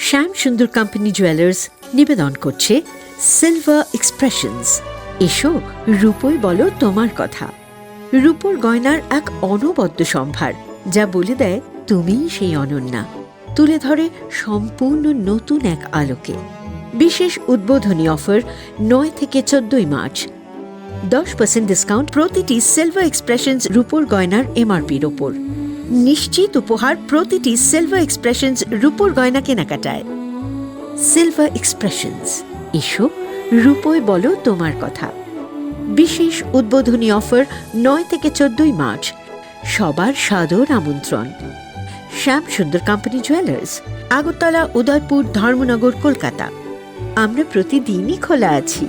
শ্যাম সুন্দর company jewellers নিবেদন করছে সিলভার এক্সপ্রেশনস। এসো রূপোই বলো তোমার কথা। রূপোর গয়নার এক অনবদ্য সম্ভার, যা বলে দেয় তুমিই সেই অনন্যা, তুলে ধরে সম্পূর্ণ নতুন এক আলোকে। বিশেষ উদ্বোধনী অফার 9 থেকে 14 মার্চ। 10% ডিসকাউন্ট প্রতিটি সিলভার এক্সপ্রেশনস রূপোর গয়নার এমআরপির ওপর। নিশ্চিত উপহার প্রতিটি সিলভার এক্সপ্রেশনস রূপোর গয়না কেনাকাটায়। সিলভার এক্সপ্রেশনস, এসো রূপোয় বলো তোমার কথা। বিশেষ উদ্বোধনী অফার 9 থেকে 14 মার্চ। সবার সাদর আমন্ত্রণ। শ্যাম সুন্দর কোম্পানি জুয়েলার্স, আগরতলা, উদয়পুর, ধর্মনগর, কলকাতা। আমরা প্রতিদিনই খোলা আছি।